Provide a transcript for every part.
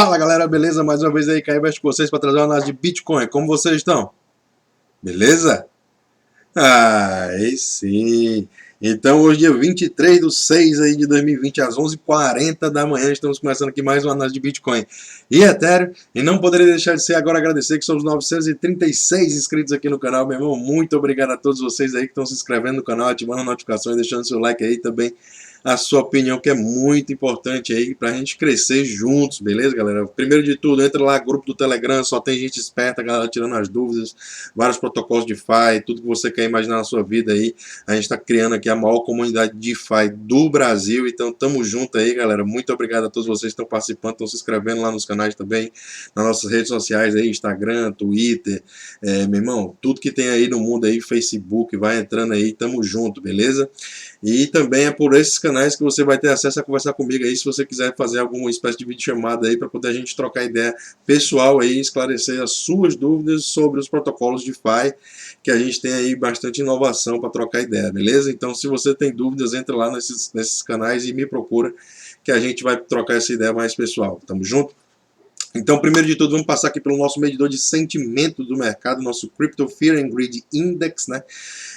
Fala galera, beleza? Mais uma vez aí, Caio Veste com vocês para trazer uma análise de Bitcoin. Como vocês estão? Beleza? Aí sim. Então hoje dia 23/6 aí de 2020 às 11h40 da manhã estamos começando aqui mais uma análise de Bitcoin e Ethereum. E não poderia deixar de ser agora agradecer que somos 936 inscritos aqui no canal, meu irmão. Muito obrigado a todos vocês aí que estão se inscrevendo no canal, ativando notificações, deixando seu like aí também. A sua opinião, que é muito importante aí pra gente crescer juntos, beleza, galera? Primeiro de tudo, entra lá, grupo do Telegram, só tem gente esperta, galera, tirando as dúvidas, vários protocolos de DeFi, tudo que você quer imaginar na sua vida aí. A gente tá criando aqui a maior comunidade de DeFi do Brasil, então tamo junto aí, galera. Muito obrigado a todos vocês que estão participando, estão se inscrevendo lá nos canais também, nas nossas redes sociais aí, Instagram, Twitter, meu irmão, tudo que tem aí no mundo aí, Facebook, vai entrando aí, tamo junto, beleza? E também é por esses canais que você vai ter acesso a conversar comigo aí, se você quiser fazer alguma espécie de videochamada aí, para poder a gente trocar ideia pessoal aí, esclarecer as suas dúvidas sobre os protocolos de DeFi, que a gente tem aí bastante inovação para trocar ideia, beleza? Então, se você tem dúvidas, entra lá nesses canais e me procura, que a gente vai trocar essa ideia mais pessoal. Tamo junto? Então, primeiro de tudo, vamos passar aqui pelo nosso medidor de sentimento do mercado, nosso Crypto Fear and Greed Index, né?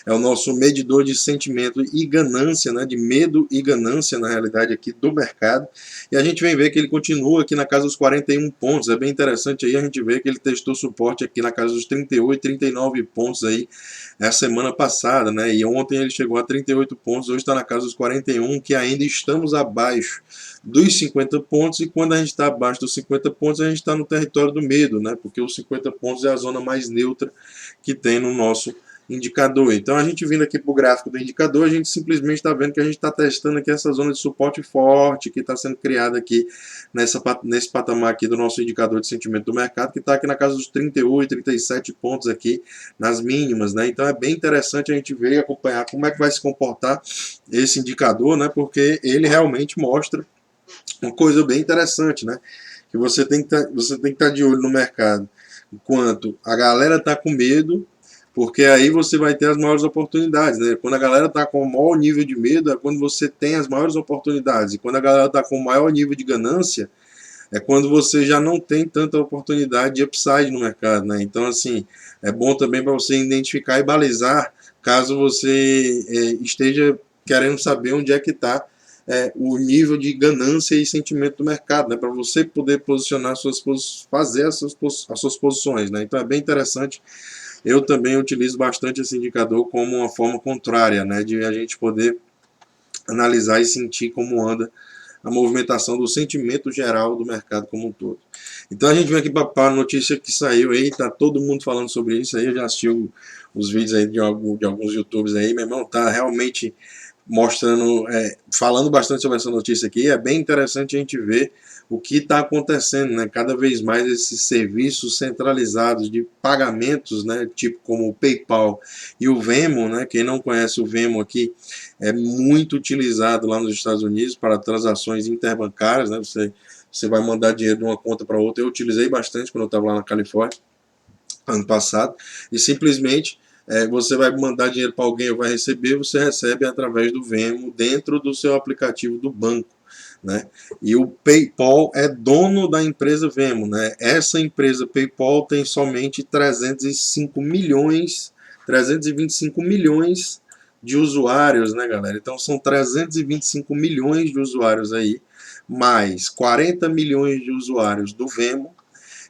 É o nosso medidor de sentimento e ganância, né? De medo e ganância, na realidade, aqui do mercado. E a gente vem ver que ele continua aqui na casa dos 41 pontos. É bem interessante aí a gente ver que ele testou suporte aqui na casa dos 38, 39 pontos aí a semana passada, né? E ontem ele chegou a 38 pontos, hoje está na casa dos 41, que ainda estamos abaixo dos 50 pontos, e quando a gente está abaixo dos 50 pontos, a gente está no território do medo, né? Porque os 50 pontos é a zona mais neutra que tem no nosso indicador. Então, a gente vindo aqui para o gráfico do indicador, a gente simplesmente está vendo que a gente está testando aqui essa zona de suporte forte que está sendo criada aqui nesse patamar aqui do nosso indicador de sentimento do mercado, que está aqui na casa dos 38, 37 pontos aqui nas mínimas, né? Então, é bem interessante a gente ver e acompanhar como é que vai se comportar esse indicador, né? Porque ele realmente mostra uma coisa bem interessante, né? Que você tem que estar de olho no mercado. Enquanto a galera está com medo, porque aí você vai ter as maiores oportunidades, né? Quando a galera está com o maior nível de medo, é quando você tem as maiores oportunidades. E quando a galera está com o maior nível de ganância, é quando você já não tem tanta oportunidade de upside no mercado, né? Então, assim, é bom também para você identificar e balizar, caso você esteja querendo saber onde é que está o nível de ganância e sentimento do mercado, né, para você poder posicionar fazer as suas posições, né? Então é bem interessante. Eu também utilizo bastante esse indicador como uma forma contrária, né, de a gente poder analisar e sentir como anda a movimentação do sentimento geral do mercado como um todo. Então a gente vem aqui para a notícia que saiu aí, tá todo mundo falando sobre isso aí, eu já assisti os vídeos aí de alguns youtubers aí, meu irmão, tá realmente mostrando, falando bastante sobre essa notícia aqui. É bem interessante a gente ver o que está acontecendo, né? Cada vez mais esses serviços centralizados de pagamentos, né? Tipo como o PayPal e o Venmo, né? Quem não conhece o Venmo aqui, é muito utilizado lá nos Estados Unidos para transações interbancárias, né? Você vai mandar dinheiro de uma conta para outra. Eu utilizei bastante quando eu estava lá na Califórnia ano passado, e simplesmente você vai mandar dinheiro para alguém ou vai receber, você recebe através do Venmo dentro do seu aplicativo do banco, né? E o PayPal é dono da empresa Venmo, né? Essa empresa PayPal tem somente 325 milhões de usuários, né, galera? Então são 325 milhões de usuários aí, mais 40 milhões de usuários do Venmo,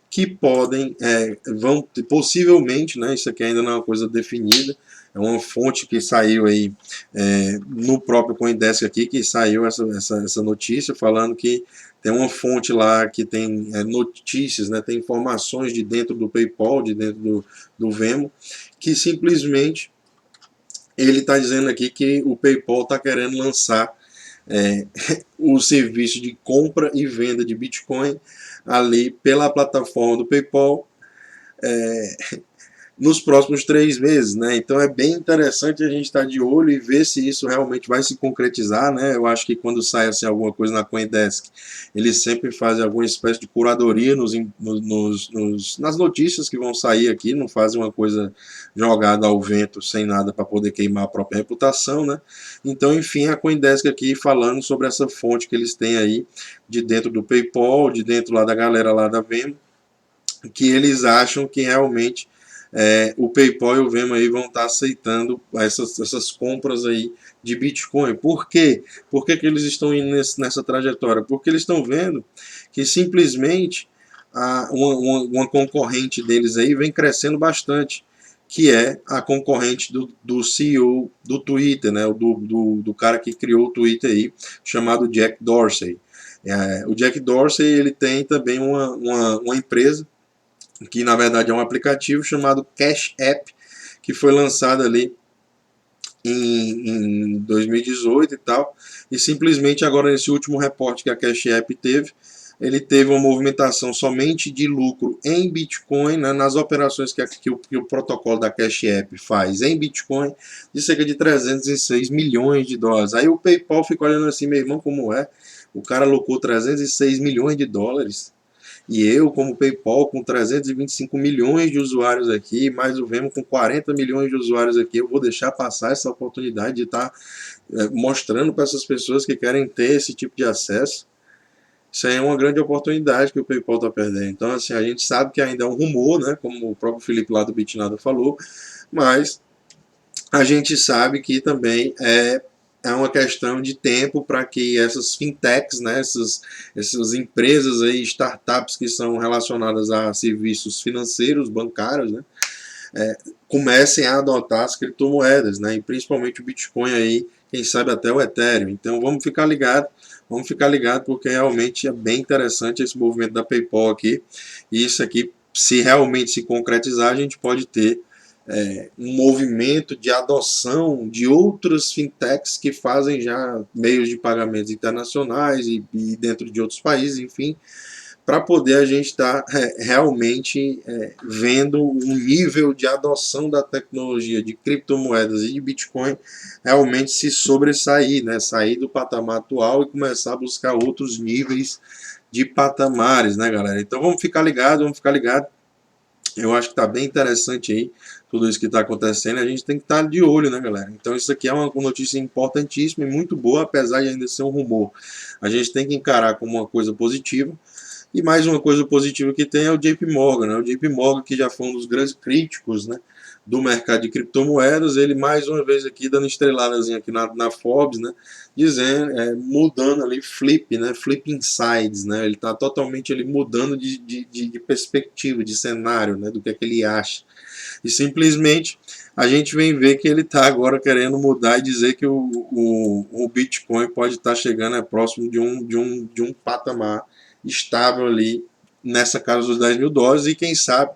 que vão possivelmente, né, isso aqui ainda não é uma coisa definida, é uma fonte que saiu aí no próprio CoinDesk aqui, que saiu essa notícia falando que tem uma fonte lá que tem notícias, né, tem informações de dentro do PayPal, de dentro do Venmo, que simplesmente ele está dizendo aqui que o PayPal está querendo lançar o serviço de compra e venda de Bitcoin ali pela plataforma do PayPal, nos próximos 3 meses, né? Então é bem interessante a gente estar de olho e ver se isso realmente vai se concretizar, né? Eu acho que quando sai assim, alguma coisa na CoinDesk, eles sempre fazem alguma espécie de curadoria nas notícias que vão sair aqui, não fazem uma coisa jogada ao vento sem nada para poder queimar a própria reputação, né? Então, enfim, a CoinDesk aqui falando sobre essa fonte que eles têm aí de dentro do PayPal, de dentro lá da galera lá da Venmo, que eles acham que realmente o PayPal e o Venmo aí vão estar aceitando essas compras aí de Bitcoin. Por quê? Por que, que eles estão indo nessa trajetória? Porque eles estão vendo que simplesmente uma concorrente deles aí vem crescendo bastante, que é a concorrente do CEO do Twitter, né? Do cara que criou o Twitter aí, chamado Jack Dorsey. O Jack Dorsey ele tem também uma empresa que na verdade é um aplicativo chamado Cash App, que foi lançado ali em 2018 e tal, e simplesmente agora nesse último reporte que a Cash App teve, ele teve uma movimentação somente de lucro em Bitcoin, né, nas operações que o protocolo da Cash App faz em Bitcoin, de cerca de 306 milhões de dólares. Aí o PayPal fica olhando assim, meu irmão, como é? O cara alocou 306 milhões de dólares e eu, como PayPal, com 325 milhões de usuários aqui, mais o Venmo com 40 milhões de usuários aqui, eu vou deixar passar essa oportunidade de estar mostrando para essas pessoas que querem ter esse tipo de acesso. Isso aí é uma grande oportunidade que o PayPal está perdendo. Então, assim, a gente sabe que ainda é um rumor, né, como o próprio Felipe lá do Bitnada falou, mas a gente sabe que também é uma questão de tempo para que essas fintechs, né, essas empresas aí, startups que são relacionadas a serviços financeiros, bancários, né, comecem a adotar as criptomoedas, né, e principalmente o Bitcoin aí, quem sabe até o Ethereum. Então vamos ficar ligado porque realmente é bem interessante esse movimento da PayPal aqui. E isso aqui, se realmente se concretizar, a gente pode ter um movimento de adoção de outras fintechs que fazem já meios de pagamentos internacionais e dentro de outros países, enfim, para poder a gente estar realmente vendo um nível de adoção da tecnologia de criptomoedas e de Bitcoin realmente se sobressair, né? Sair do patamar atual e começar a buscar outros níveis de patamares, né, galera? Então vamos ficar ligado, vamos ficar ligado. Eu acho que está bem interessante aí tudo isso que está acontecendo. A gente tem que estar de olho, né, galera? Então isso aqui é uma notícia importantíssima e muito boa, apesar de ainda ser um rumor. A gente tem que encarar como uma coisa positiva. E mais uma coisa positiva que tem é o JP Morgan, né? O JP Morgan, que já foi um dos grandes críticos, né, do mercado de criptomoedas, ele mais uma vez aqui dando estreladazinha aqui na Forbes, né, dizendo, mudando ali flip, né, flip insides, né, ele está totalmente ali mudando de perspectiva, de cenário, né, do que é que ele acha. E simplesmente a gente vem ver que ele está agora querendo mudar e dizer que o Bitcoin pode estar chegando próximo de um patamar estável ali nessa casa dos 10 mil dólares e quem sabe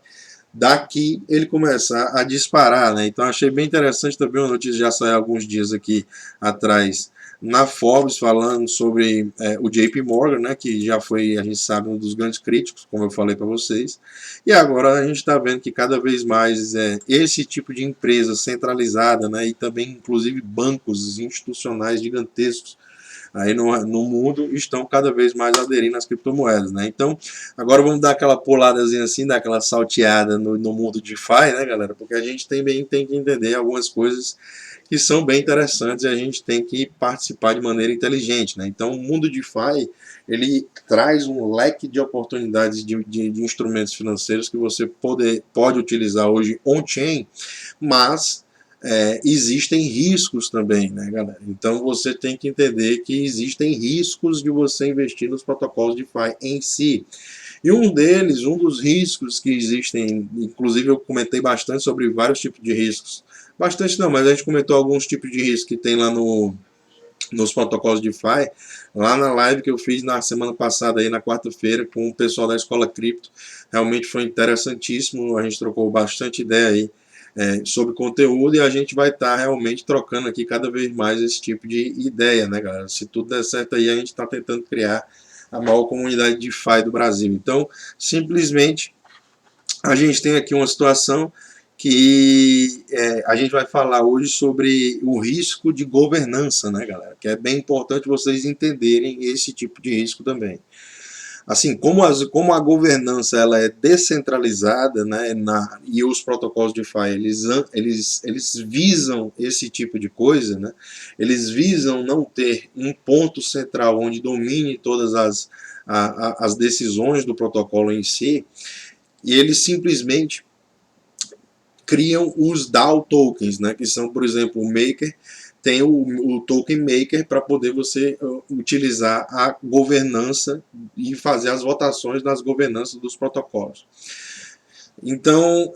daqui ele começar a disparar, né? Então achei bem interessante também uma notícia já saiu alguns dias aqui atrás na Forbes falando sobre o JP Morgan, né, que já foi, a gente sabe, um dos grandes críticos, como eu falei para vocês, e agora a gente está vendo que cada vez mais esse tipo de empresa centralizada, né, e também inclusive bancos institucionais gigantescos aí no mundo estão cada vez mais aderindo às criptomoedas, né? Então, agora vamos dar aquela puladazinha assim, dar aquela salteada no mundo DeFi, né, galera? Porque a gente também tem que entender algumas coisas que são bem interessantes e a gente tem que participar de maneira inteligente, né? Então, o mundo DeFi, ele traz um leque de oportunidades de instrumentos financeiros que você pode utilizar hoje on-chain, mas existem riscos também, né, galera? Então você tem que entender que existem riscos de você investir nos protocolos DeFi em si. E um dos riscos que existem, inclusive eu comentei bastante sobre vários tipos de riscos. Bastante não, mas a gente comentou alguns tipos de riscos que tem lá nos protocolos DeFi, lá na live que eu fiz na semana passada, aí na quarta-feira, com o pessoal da Escola Cripto. Realmente foi interessantíssimo, a gente trocou bastante ideia aí sobre conteúdo e a gente vai estar realmente trocando aqui cada vez mais esse tipo de ideia, né, galera? Se tudo der certo aí, a gente está tentando criar a maior comunidade de DeFi do Brasil. Então, simplesmente, a gente tem aqui uma situação que a gente vai falar hoje sobre o risco de governança, né, galera? Que é bem importante vocês entenderem esse tipo de risco também. Assim, como a governança ela é descentralizada, né, e os protocolos de DeFi, eles visam esse tipo de coisa, né, eles visam não ter um ponto central onde domine todas as decisões do protocolo em si, e eles simplesmente criam os DAO tokens, né, que são, por exemplo, o Maker, tem o token maker para poder você utilizar a governança e fazer as votações nas governanças dos protocolos. Então,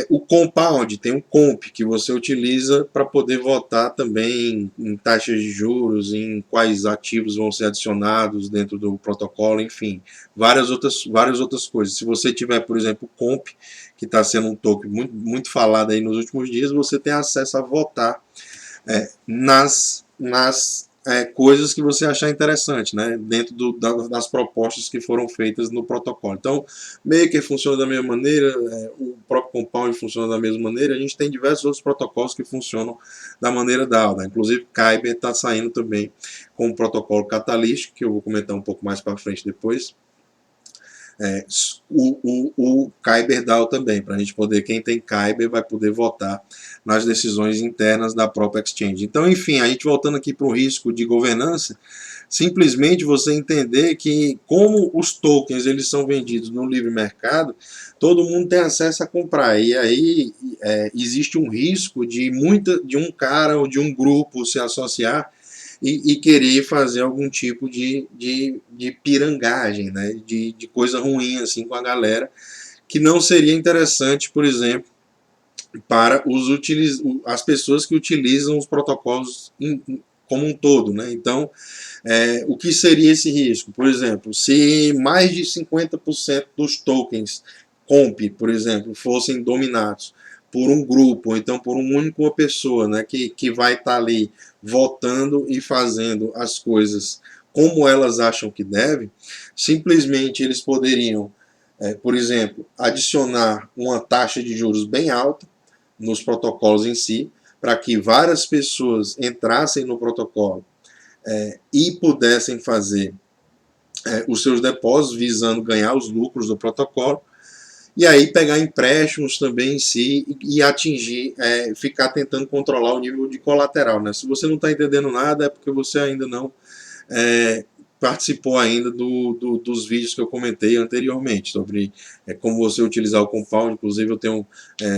o compound, tem um comp que você utiliza para poder votar também em taxas de juros, em quais ativos vão ser adicionados dentro do protocolo, enfim, várias outras coisas. Se você tiver, por exemplo, o comp, que está sendo um token muito falado aí nos últimos dias, você tem acesso a votar nas coisas que você achar interessante, né, dentro das propostas que foram feitas no protocolo. Então, Maker funciona da mesma maneira, o próprio Compound funciona da mesma maneira, a gente tem diversos outros protocolos que funcionam da maneira DAO, né? Inclusive Kyber está saindo também com o protocolo Catalyst, que eu vou comentar um pouco mais para frente depois. O Kyber DAO também, para a gente poder, quem tem Kyber vai poder votar nas decisões internas da própria exchange. Então, enfim, a gente voltando aqui para o risco de governança, simplesmente você entender que como os tokens eles são vendidos no livre mercado, todo mundo tem acesso a comprar, e aí existe um risco de um cara ou de um grupo se associar e querer fazer algum tipo de pirangagem, né? de coisa ruim assim com a galera, que não seria interessante, por exemplo, para as pessoas que utilizam os protocolos como um todo, né? Então, o que seria esse risco? Por exemplo, se mais de 50% dos tokens comp, por exemplo, fossem dominados por um grupo, ou então por uma única pessoa, né, que vai estar ali votando e fazendo as coisas como elas acham que devem, simplesmente eles poderiam, por exemplo, adicionar uma taxa de juros bem alta nos protocolos em si, para que várias pessoas entrassem no protocolo e pudessem fazer os seus depósitos visando ganhar os lucros do protocolo, e aí pegar empréstimos também em si e atingir, ficar tentando controlar o nível de colateral, né? Se você não está entendendo nada é porque você ainda não participou ainda dos vídeos que eu comentei anteriormente sobre como você utilizar o Compound. Inclusive eu tenho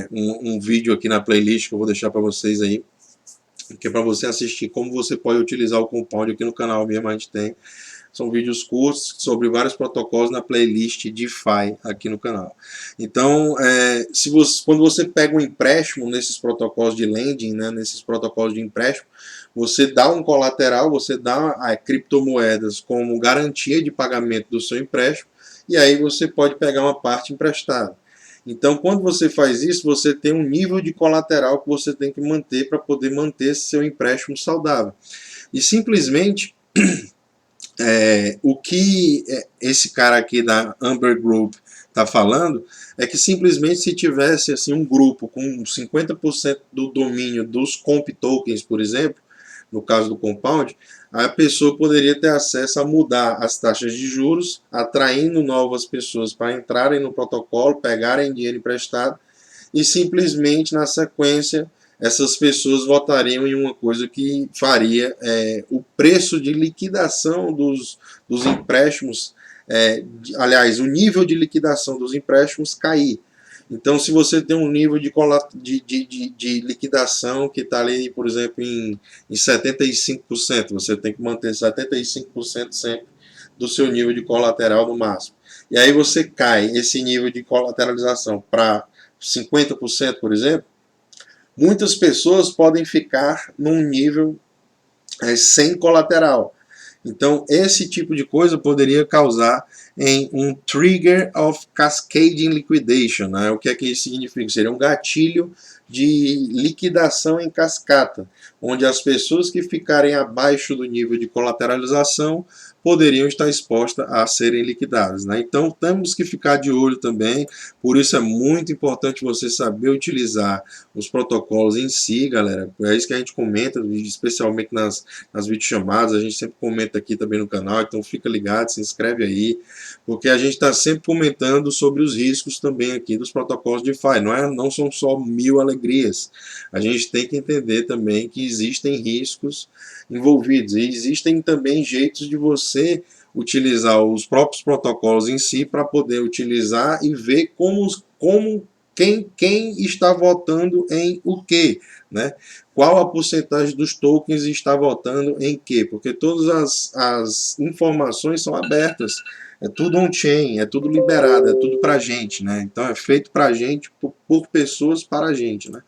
um vídeo aqui na playlist que eu vou deixar para vocês aí, que é para você assistir como você pode utilizar o Compound aqui no canal mesmo. A gente tem, são vídeos curtos sobre vários protocolos na playlist DeFi aqui no canal. Então, quando você pega um empréstimo nesses protocolos de lending, né, nesses protocolos de empréstimo, você dá um colateral, você dá criptomoedas como garantia de pagamento do seu empréstimo, e aí você pode pegar uma parte emprestada. Então, quando você faz isso, você tem um nível de colateral que você tem que manter para poder manter seu empréstimo saudável. E simplesmente o que esse cara aqui da Amber Group está falando é que simplesmente se tivesse assim, um grupo com 50% do domínio dos comp tokens, por exemplo, no caso do Compound, a pessoa poderia ter acesso a mudar as taxas de juros, atraindo novas pessoas para entrarem no protocolo, pegarem dinheiro emprestado, e simplesmente na sequência essas pessoas votariam em uma coisa que faria o preço de liquidação dos empréstimos, aliás, o nível de liquidação dos empréstimos cair. Então, se você tem um nível de liquidação que está ali, por exemplo, em 75%, você tem que manter 75% sempre do seu nível de colateral no máximo. E aí você cai esse nível de colateralização para 50%, por exemplo, muitas pessoas podem ficar num nível sem colateral. Então, esse tipo de coisa poderia causar em um Trigger of Cascading Liquidation. Né? O que é que isso significa? Seria um gatilho de liquidação em cascata, onde as pessoas que ficarem abaixo do nível de colateralização poderiam estar expostas a serem liquidadas. Né? Então temos que ficar de olho também, por isso é muito importante você saber utilizar os protocolos em si, galera. É isso que a gente comenta, especialmente nas videochamadas, a gente sempre comenta aqui também no canal, então fica ligado, se inscreve aí, porque a gente está sempre comentando sobre os riscos também aqui dos protocolos de DeFi. Não são só mil alegrias. A gente tem que entender também que existem riscos envolvidos e existem também jeitos de você utilizar os próprios protocolos em si para poder utilizar e ver como quem está votando em o que, né? Qual a porcentagem dos tokens está votando em que? Porque todas as informações são abertas. É tudo on-chain, é tudo liberado, é tudo pra gente, né? Então é feito pra gente, por pessoas para a gente, né?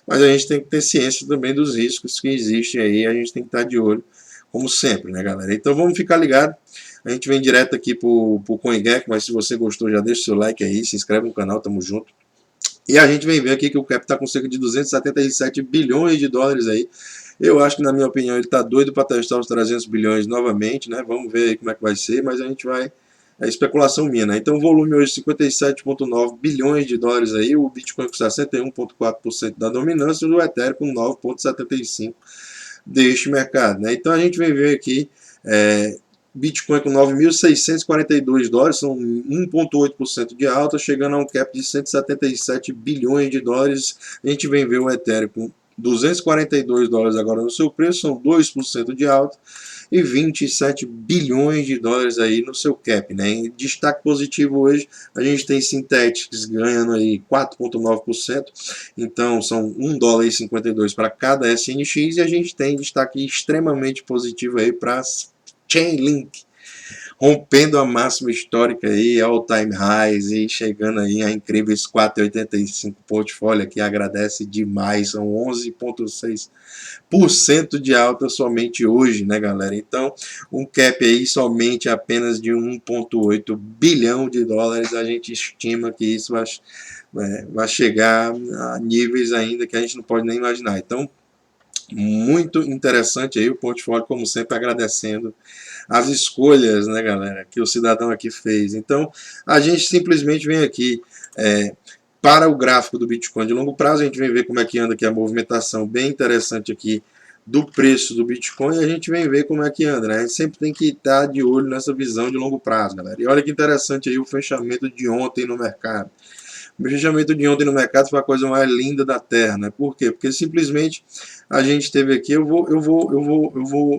Mas a gente tem que ter ciência também dos riscos que existem aí, a gente tem que estar de olho, como sempre, né, galera? Então vamos ficar ligado. A gente vem direto aqui pro CoinGecko, mas se você gostou, já deixa o seu like aí, se inscreve no canal, tamo junto. E a gente vem ver aqui que o cap está com cerca de 277 bilhões de dólares aí. Eu acho que, na minha opinião, ele está doido para testar os 300 bilhões novamente, né? Vamos ver aí como é que vai ser, mas a gente vai... É especulação minha, né? Então o volume hoje 57,9 bilhões de dólares aí, o Bitcoin com 61,4% da dominância e o Ethereum com 9,75% deste mercado, né? Então a gente vem ver aqui Bitcoin com 9.642 dólares, são 1,8% de alta, chegando a um cap de 177 bilhões de dólares. A gente vem ver o Ethereum com 242 dólares agora no seu preço, são 2% de alta, e 27 bilhões de dólares aí no seu cap. Né? Em destaque positivo hoje, a gente tem Synthetix ganhando aí 4,9%, então são 1 dólar e 52 para cada SNX, e a gente tem destaque extremamente positivo aí para as Chainlink, rompendo a máxima histórica aí, all time highs e chegando aí a incríveis 4,85. Portfólio que agradece demais, são 11,6% de alta somente hoje, né, galera? Então, um cap aí somente apenas de 1,8 bilhão de dólares, a gente estima que isso vai chegar a níveis ainda que a gente não pode nem imaginar. Então, muito interessante aí o portfólio, como sempre, agradecendo as escolhas, né, galera, que o cidadão aqui fez. Então, a gente simplesmente vem aqui para o gráfico do Bitcoin de longo prazo, a gente vem ver como é que anda aqui a movimentação bem interessante aqui do preço do Bitcoin, e a gente vem ver como é que anda, né? A gente sempre tem que estar de olho nessa visão de longo prazo, galera. E olha que interessante aí o fechamento de ontem no mercado. O fechamento de ontem no mercado foi a coisa mais linda da Terra, né? Por quê? Porque simplesmente a gente teve aqui,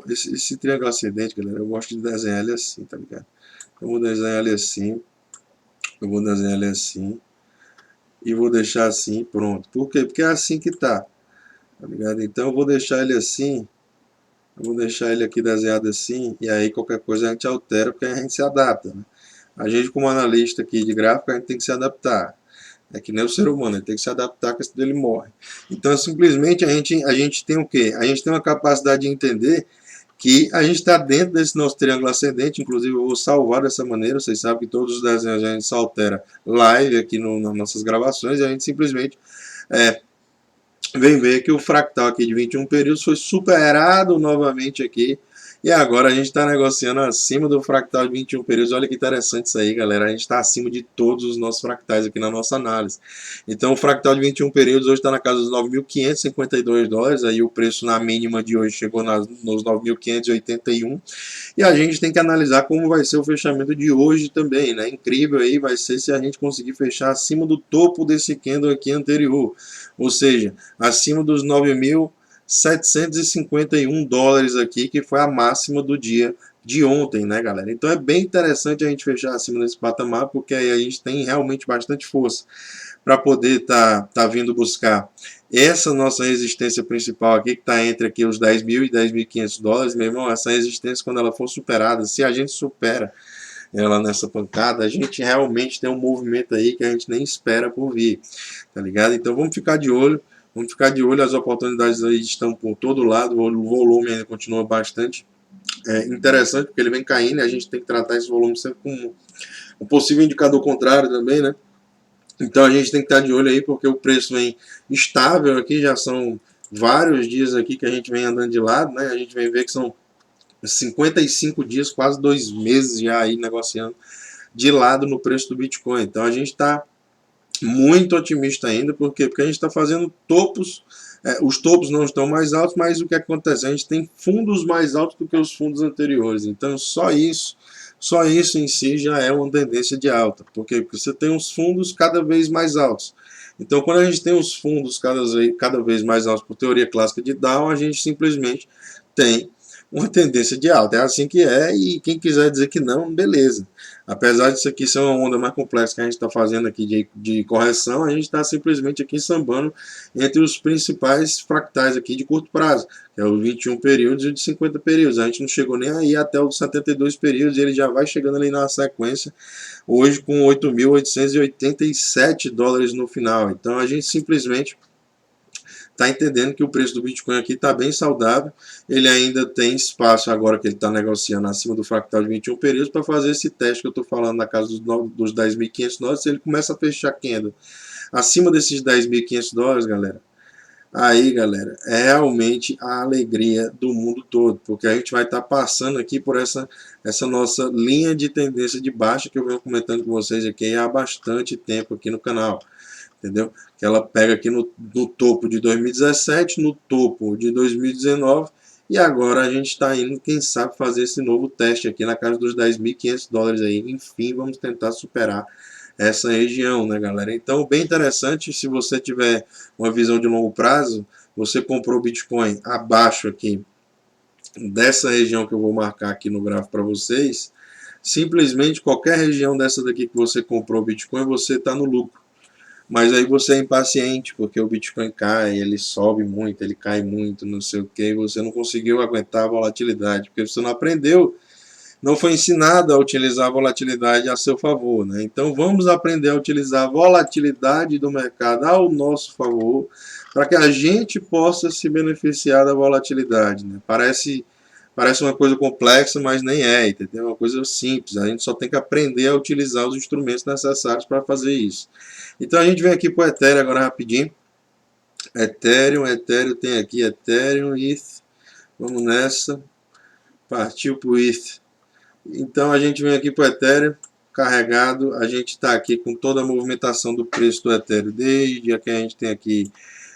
esse triângulo ascendente, galera, eu gosto de desenhar ele assim, tá ligado? Eu vou desenhar ele assim, e vou deixar assim, pronto. Por quê? Porque é assim que tá ligado? Então eu vou deixar ele assim, eu vou deixar ele aqui desenhado assim, e aí qualquer coisa a gente altera, porque a gente se adapta, né? A gente como analista aqui de gráfico, a gente tem que se adaptar. É que nem o ser humano, ele tem que se adaptar, que senão ele morre. Então, simplesmente, a gente tem o quê? A gente tem uma capacidade de entender que a gente está dentro desse nosso triângulo ascendente. Inclusive, eu vou salvar dessa maneira. Vocês sabem que todos os desenhos a gente só altera live aqui nas nossas gravações, e a gente simplesmente vem ver que o fractal aqui de 21 períodos foi superado novamente aqui. E agora a gente está negociando acima do fractal de 21 períodos. Olha que interessante isso aí, galera. A gente está acima de todos os nossos fractais aqui na nossa análise. Então o fractal de 21 períodos hoje está na casa dos 9.552 dólares. Aí o preço na mínima de hoje chegou nos 9.581. E a gente tem que analisar como vai ser o fechamento de hoje também, né? Incrível aí vai ser se a gente conseguir fechar acima do topo desse candle aqui anterior. Ou seja, acima dos 9.751 dólares aqui, que foi a máxima do dia de ontem, né, galera? Então é bem interessante a gente fechar acima desse patamar, porque aí a gente tem realmente bastante força para poder tá vindo buscar essa nossa resistência principal aqui, que está entre aqui os 10.000 e 10.500 dólares, meu irmão. Essa resistência, quando ela for superada, se a gente supera ela nessa pancada, a gente realmente tem um movimento aí que a gente nem espera por vir, tá ligado? Então vamos ficar de olho. Vamos ficar de olho, as oportunidades aí estão por todo lado, o volume ainda continua bastante interessante, porque ele vem caindo e a gente tem que tratar esse volume sempre com um possível indicador contrário também, né? Então a gente tem que estar de olho aí, porque o preço vem estável aqui, já são vários dias aqui que a gente vem andando de lado, né? A gente vem ver que são 55 dias, quase 2 meses já aí negociando de lado no preço do Bitcoin. Então a gente está muito otimista ainda, por quê? Porque a gente está fazendo topos, os topos não estão mais altos, mas o que acontece? A gente tem fundos mais altos do que os fundos anteriores, então só isso em si já é uma tendência de alta, por quê? Porque você tem os fundos cada vez mais altos. Então, quando a gente tem os fundos cada vez mais altos por teoria clássica de Dow, a gente simplesmente tem uma tendência de alta. É assim que é, e quem quiser dizer que não, beleza. Apesar disso aqui ser uma onda mais complexa que a gente está fazendo aqui de correção, a gente está simplesmente aqui sambando entre os principais fractais aqui de curto prazo, que é os 21 períodos e o de 50 períodos. A gente não chegou nem aí até os 72 períodos, e ele já vai chegando ali na sequência, hoje com 8.887 dólares no final. Então a gente simplesmente está entendendo que o preço do Bitcoin aqui está bem saudável. Ele ainda tem espaço, agora que ele está negociando acima do fractal de 21 períodos, para fazer esse teste que eu estou falando na casa dos 10.500 dólares. Se ele começa a fechar candle acima desses 10.500 dólares, galera, aí, galera, é realmente a alegria do mundo todo, porque a gente vai estar passando aqui por essa nossa linha de tendência de baixa que eu venho comentando com vocês aqui há bastante tempo aqui no canal. Entendeu? Que ela pega aqui no topo de 2017, no topo de 2019, e agora a gente está indo, quem sabe, fazer esse novo teste aqui na casa dos 10.500 dólares aí. Enfim, vamos tentar superar essa região, né, galera? Então, bem interessante, se você tiver uma visão de longo prazo, você comprou Bitcoin abaixo aqui dessa região que eu vou marcar aqui no gráfico para vocês, simplesmente qualquer região dessa daqui que você comprou Bitcoin, você está no lucro. Mas aí você é impaciente, porque o Bitcoin cai, ele sobe muito, ele cai muito, não sei o que, e você não conseguiu aguentar a volatilidade, porque você não aprendeu, não foi ensinado a utilizar a volatilidade a seu favor, né? Então vamos aprender a utilizar a volatilidade do mercado ao nosso favor, para que a gente possa se beneficiar da volatilidade, né? Parece uma coisa complexa, mas nem é, entendeu? É uma coisa simples. A gente só tem que aprender a utilizar os instrumentos necessários para fazer isso. Então a gente vem aqui para o Ethereum agora rapidinho. Ethereum tem aqui Ethereum, ETH. Vamos nessa. Partiu para o ETH. Então a gente vem aqui para o Ethereum carregado. A gente está aqui com toda a movimentação do preço do Ethereum desde que a gente tem aqui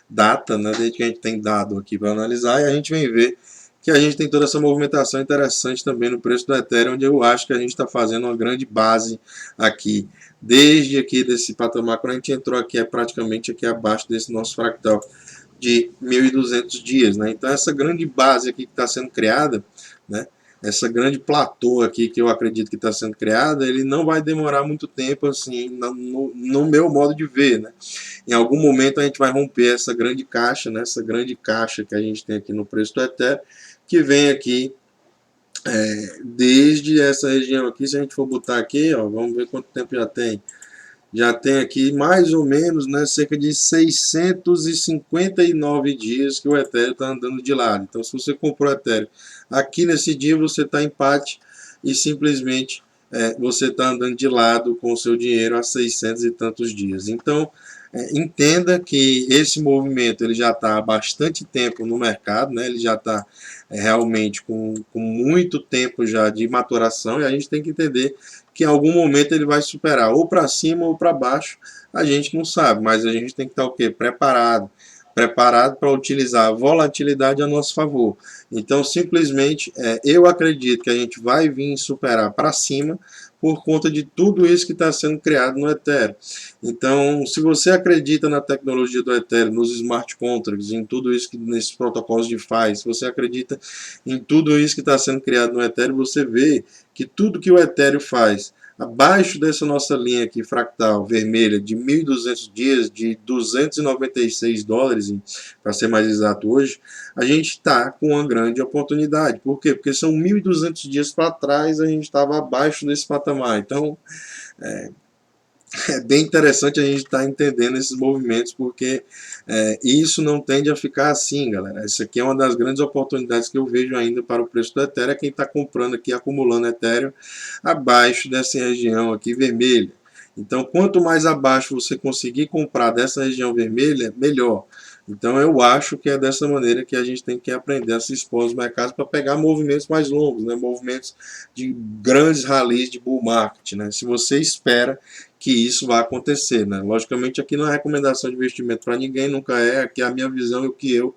data, né? Desde que a gente tem dado aqui para analisar, e a gente vem ver que a gente tem toda essa movimentação interessante também no preço do Ethereum, onde eu acho que a gente está fazendo uma grande base aqui. Desde aqui desse patamar, quando a gente entrou aqui, é praticamente aqui abaixo desse nosso fractal de 1.200 dias, né? Então essa grande base aqui que está sendo criada, né? Essa grande platô aqui que eu acredito que está sendo criada, ele não vai demorar muito tempo assim, no meu modo de ver, né? Em algum momento a gente vai romper essa grande caixa, né? Essa grande caixa que a gente tem aqui no preço do Ethereum, que vem aqui desde essa região aqui. Se a gente for botar aqui, ó, vamos ver quanto tempo já tem. Já tem aqui mais ou menos, né, cerca de 659 dias que o Ethereum está andando de lado. Então, se você comprou Ethereum aqui nesse dia, você está em empate e simplesmente você está andando de lado com o seu dinheiro há 600 e tantos dias. Então, entenda que esse movimento ele já está há bastante tempo no mercado, né? Ele já está realmente com muito tempo já de maturação, e a gente tem que entender que em algum momento ele vai superar ou para cima ou para baixo, a gente não sabe, mas a gente tem que estar o quê? Preparado para utilizar a volatilidade a nosso favor. Então, simplesmente, eu acredito que a gente vai vir superar para cima por conta de tudo isso que está sendo criado no Ethereum. Então, se você acredita na tecnologia do Ethereum, nos smart contracts, em tudo isso que nesses protocolos de DeFi, se você acredita em tudo isso que está sendo criado no Ethereum, você vê que tudo que o Ethereum faz abaixo dessa nossa linha aqui fractal vermelha de 1.200 dias, de 296 dólares, para ser mais exato hoje, a gente está com uma grande oportunidade. Por quê? Porque são 1.200 dias para trás a gente estava abaixo desse patamar. Então, é bem interessante a gente estar entendendo esses movimentos, porque isso não tende a ficar assim, galera. Essa aqui é uma das grandes oportunidades que eu vejo ainda para o preço do Ethereum, é quem está comprando aqui, acumulando Ethereum abaixo dessa região aqui vermelha. Então, quanto mais abaixo você conseguir comprar dessa região vermelha, melhor. Então, eu acho que é dessa maneira que a gente tem que aprender a se expor aos mercados para pegar movimentos mais longos, né? Movimentos de grandes rallies de bull market, né? Se você espera que isso vai acontecer, né? Logicamente, aqui não é recomendação de investimento para ninguém, nunca é. Aqui é a minha visão e o que eu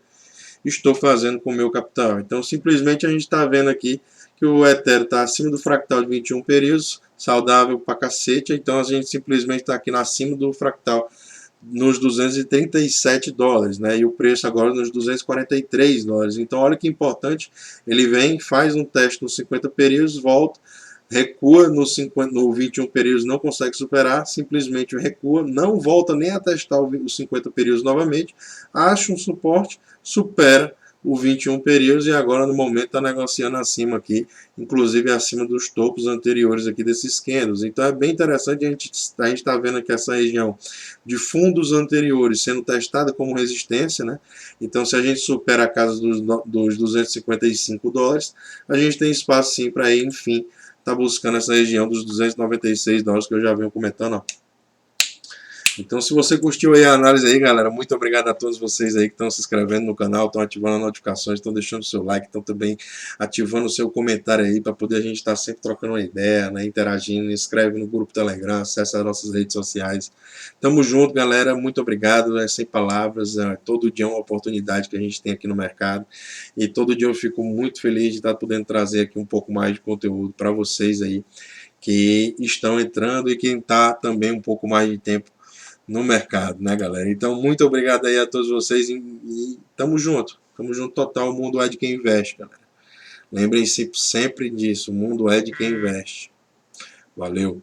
estou fazendo com o meu capital. Então, simplesmente a gente está vendo aqui que o Ethereum está acima do fractal de 21 períodos, saudável pra cacete, então a gente simplesmente está aqui acima do fractal nos 237 dólares, né? E o preço agora nos 243 dólares. Então, olha que importante, ele vem, faz um teste nos 50 períodos, volta, recua no 21 períodos, não consegue superar, simplesmente recua, não volta nem a testar os 50 períodos novamente, acha um suporte, supera o 21 períodos e agora no momento está negociando acima aqui, inclusive acima dos topos anteriores aqui desses candles. Então é bem interessante, a gente está vendo aqui essa região de fundos anteriores sendo testada como resistência, né? Então se a gente supera a casa dos 255 dólares, a gente tem espaço sim para ir, enfim, tá buscando essa região dos 296 dólares que eu já venho comentando, ó. Então, se você curtiu aí a análise aí, galera, muito obrigado a todos vocês aí que estão se inscrevendo no canal, estão ativando as notificações, estão deixando o seu like, estão também ativando o seu comentário aí para poder a gente estar sempre trocando uma ideia, né, interagindo, inscreve no grupo Telegram, acessa as nossas redes sociais. Tamo junto, galera, muito obrigado, sem palavras, todo dia é uma oportunidade que a gente tem aqui no mercado e todo dia eu fico muito feliz de estar podendo trazer aqui um pouco mais de conteúdo para vocês aí que estão entrando e quem está também um pouco mais de tempo no mercado, né, galera? Então, muito obrigado aí a todos vocês e tamo junto. Tamo junto total. O mundo é de quem investe, galera. Lembrem-se sempre disso. O mundo é de quem investe. Valeu.